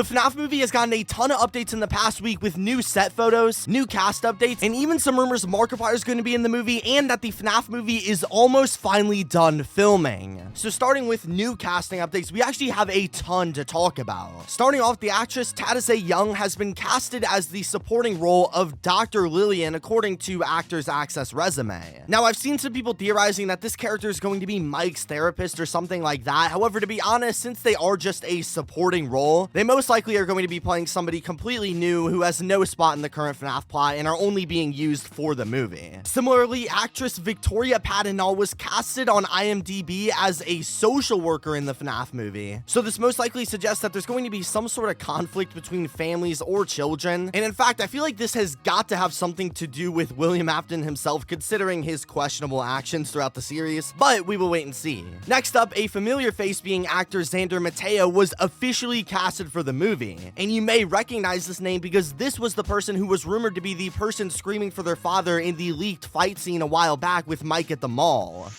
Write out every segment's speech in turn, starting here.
The FNAF movie has gotten a ton of updates in the past week with new set photos, new cast updates, and even some rumors Markiplier is going to be in the movie and that the FNAF movie is almost finally done filming. So starting with new casting updates, we actually have a ton to talk about. Starting off, the actress Tadase Young has been casted as the supporting role of Dr. Lillian according to Actors Access resume. Now, I've seen some people theorizing that this character is going to be Mike's therapist or something like that. However, to be honest, since they are just a supporting role, they most likely are going to be playing somebody completely new who has no spot in the current FNAF plot and are only being used for the movie. Similarly, actress Victoria Padinal was casted on IMDb as a social worker in the FNAF movie. So this most likely suggests that there's going to be some sort of conflict between families or children. And in fact, I feel like this has got to have something to do with William Afton himself, considering his questionable actions throughout the series, but we will wait and see. Next up, a familiar face being actor Xander Mateo was officially casted for the movie. And you may recognize this name because this was the person who was rumored to be the person screaming for their father in the leaked fight scene a while back with Mike at the mall.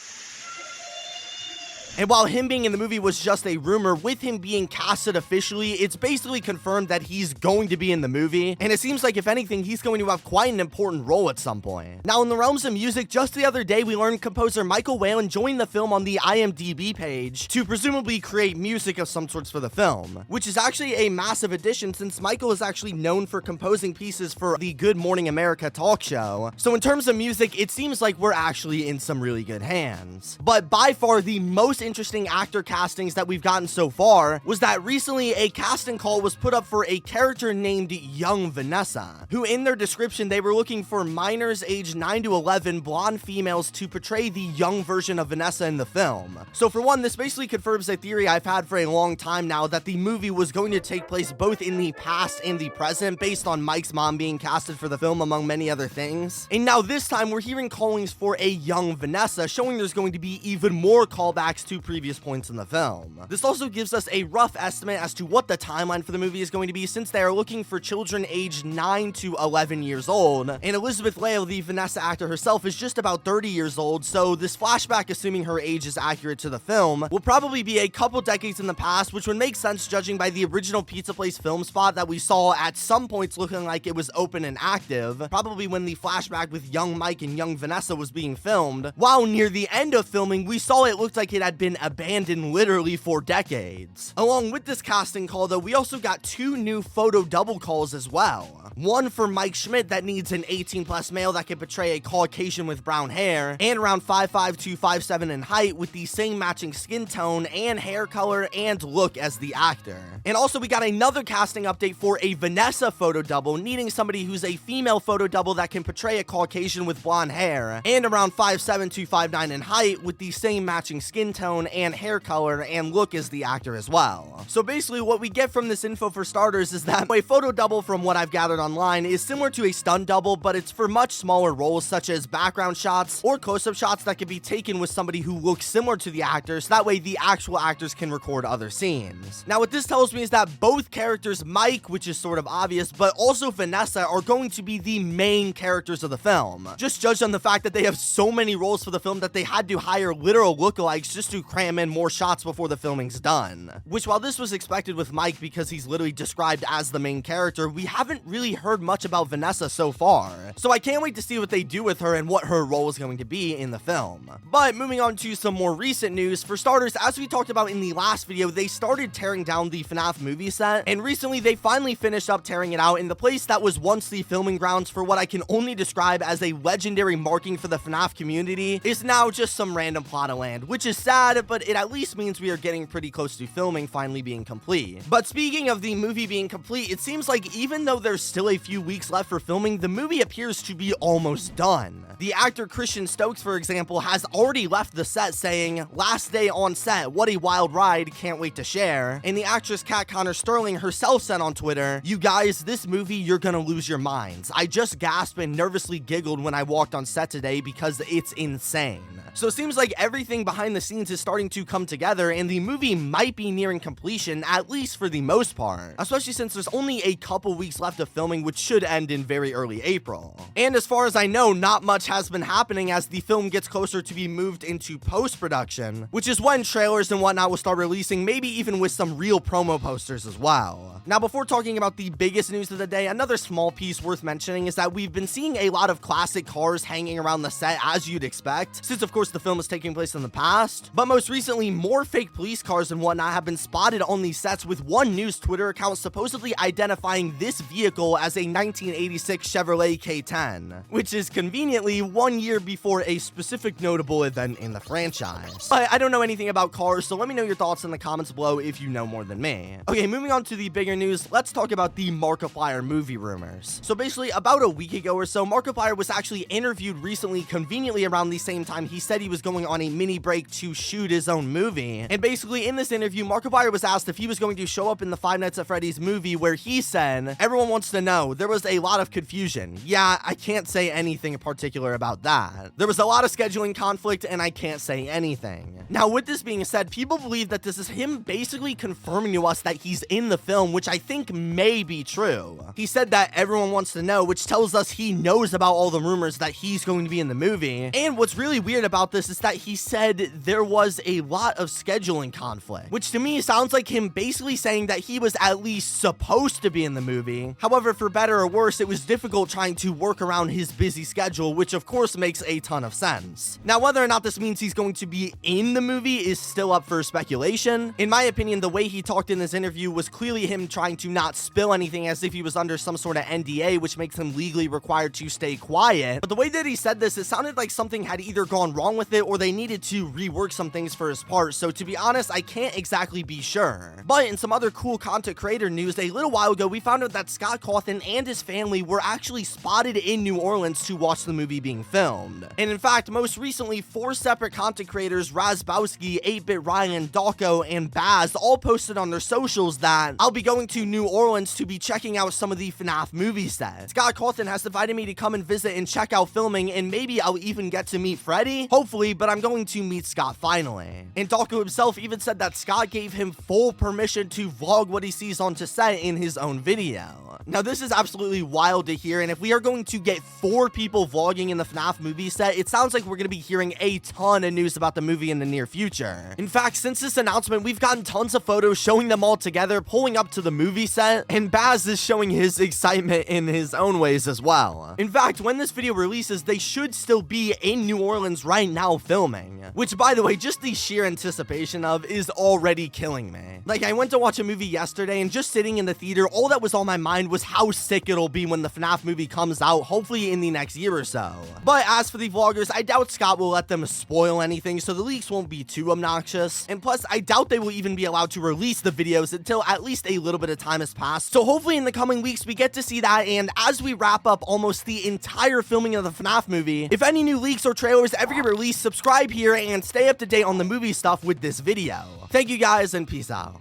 And while him being in the movie was just a rumor, with him being casted officially, it's basically confirmed that he's going to be in the movie, and it seems like if anything, he's going to have quite an important role at some point. Now, in the realms of music, just the other day, we learned composer Michael Whalen joined the film on the IMDb page to presumably create music of some sorts for the film, which is actually a massive addition since Michael is actually known for composing pieces for the Good Morning America talk show. So in terms of music, it seems like we're actually in some really good hands. But by far, the most interesting actor castings that we've gotten so far was that recently a casting call was put up for a character named Young Vanessa, who in their description they were looking for minors aged 9 to 11 blonde females to portray the young version of Vanessa in the film. So for one, this basically confirms a theory I've had for a long time now that the movie was going to take place both in the past and the present based on Mike's mom being casted for the film among many other things. And now this time we're hearing callings for a young Vanessa, showing there's going to be even more callbacks to previous points in the film. This also gives us a rough estimate as to what the timeline for the movie is going to be, since they are looking for children aged 9 to 11 years old, and Elizabeth Leo, the Vanessa actor herself, is just about 30 years old, so this flashback, assuming her age is accurate to the film, will probably be a couple decades in the past, which would make sense judging by the original Pizza Place film spot that we saw at some points looking like it was open and active, probably when the flashback with young Mike and young Vanessa was being filmed, while near the end of filming, we saw it looked like it had been abandoned literally for decades. Along with this casting call though, we also got 2 new photo double calls as well. One for Mike Schmidt that needs an 18+ male that can portray a Caucasian with brown hair and around 5'5" to 5'7" in height with the same matching skin tone and hair color and look as the actor. And also we got another casting update for a Vanessa photo double needing somebody who's a female photo double that can portray a Caucasian with blonde hair and around 5'7" to 5'9" in height with the same matching skin tone and hair color and look as the actor as well. So basically what we get from this info for starters is that a photo double, from what I've gathered online, is similar to a stunt double, but it's for much smaller roles such as background shots or close-up shots that can be taken with somebody who looks similar to the actor, so that way the actual actors can record other scenes. Now what this tells me is that both characters, Mike, which is sort of obvious, but also Vanessa, are going to be the main characters of the film. Just judged on the fact that they have so many roles for the film that they had to hire literal lookalikes just to cram in more shots before the filming's done. Which, while this was expected with Mike because he's literally described as the main character, we haven't really heard much about Vanessa so far. So I can't wait to see what they do with her and what her role is going to be in the film. But moving on to some more recent news, for starters, as we talked about in the last video, they started tearing down the FNAF movie set, and recently they finally finished up tearing it out in the place that was once the filming grounds for what I can only describe as a legendary marking for the FNAF community is now just some random plot of land, which is sad, but it at least means we are getting pretty close to filming finally being complete. But speaking of the movie being complete, it seems like even though there's still a few weeks left for filming, the movie appears to be almost done. The actor Christian Stokes, for example, has already left the set saying, "Last day on set, what a wild ride, can't wait to share." And the actress Kat Connor Sterling herself said on Twitter, "You guys, this movie, you're gonna lose your minds. I just gasped and nervously giggled when I walked on set today because it's insane." So it seems like everything behind the scenes is starting to come together, and the movie might be nearing completion, at least for the most part, especially since there's only a couple weeks left of filming, which should end in very early April. And as far as I know, not much has been happening as the film gets closer to be moved into post-production, which is when trailers and whatnot will start releasing, maybe even with some real promo posters as well. Now, before talking about the biggest news of the day, another small piece worth mentioning is that we've been seeing a lot of classic cars hanging around the set, as you'd expect, since of course the film is taking place in the past. But most recently, more fake police cars and whatnot have been spotted on these sets, with one news Twitter account supposedly identifying this vehicle as a 1986 Chevrolet K10, which is conveniently 1 year before a specific notable event in the franchise. But I don't know anything about cars, so let me know your thoughts in the comments below if you know more than me. Okay, moving on to the bigger news, let's talk about the Markiplier movie rumors. So basically, about a week ago or so, Markiplier was actually interviewed recently, conveniently around the same time he said he was going on a mini break to shoot his own movie. And basically, in this interview, Markiplier was asked if he was going to show up in the Five Nights at Freddy's movie, where he said, "Everyone wants to know, there was a lot of confusion. Yeah, I can't say anything in particular about that. There was a lot of scheduling conflict, and I can't say anything." Now, with this being said, people believe that this is him basically confirming to us that he's in the film, which I think may be true. He said that everyone wants to know, which tells us he knows about all the rumors that he's going to be in the movie. And what's really weird about this is that he said there was a lot of scheduling conflict, which to me sounds like him basically saying that he was at least supposed to be in the movie. However, for better or worse, it was difficult trying to work around his busy schedule, which of course makes a ton of sense. Now, whether or not this means he's going to be in the movie is still up for speculation. In my opinion, the way he talked in this interview was clearly him trying to not spill anything, as if he was under some sort of NDA, which makes him legally required to stay quiet. But the way that he said this, it sounded like something had either gone wrong with it or they needed to rework some things for his part. So to be honest, I can't exactly be sure. But in some other cool content creator news, a little while ago, we found out that Scott Cawthon and his family were actually spotted in New Orleans to watch the movie being filmed. And in fact, most recently, 4 separate content creators, Razbowski, 8-Bit Ryan, Dawko, and Baz, all posted on their socials that I'll be going to New Orleans to be checking out some of the FNAF movie sets. Scott Cawthon has invited me to come and visit and check out filming, and maybe I'll even get to meet Freddy. Hopefully, but I'm going to meet Scott finally. And Dawko himself even said that Scott gave him full permission to vlog what he sees onto set in his own video. Now, this is absolutely wild to hear, and if we are going to get 4 people vlogging in the FNAF movie set, it sounds like we're going to be hearing a ton of news about the movie in the near future. In fact, since this announcement, we've gotten tons of photos showing them all together, pulling up to the movie set, and Baz is showing his excitement in his own ways as well. In fact, when this video releases, they should still be in New Orleans right now filming, which, by the way, just the sheer anticipation of is already killing me. Like, I went to watch a movie yesterday, and just sitting in the theater, all that was on my mind was how sick it'll be when the FNAF movie comes out, hopefully in the next year or so. But as for the vloggers, I doubt Scott will let them spoil anything, so the leaks won't be too obnoxious. And plus, I doubt they will even be allowed to release the videos until at least a little bit of time has passed. So hopefully in the coming weeks, we get to see that. And as we wrap up almost the entire filming of the FNAF movie, if any new leaks or trailers ever get released, subscribe here and stay up to date on the movie stuff with this video. Thank you guys, and peace out.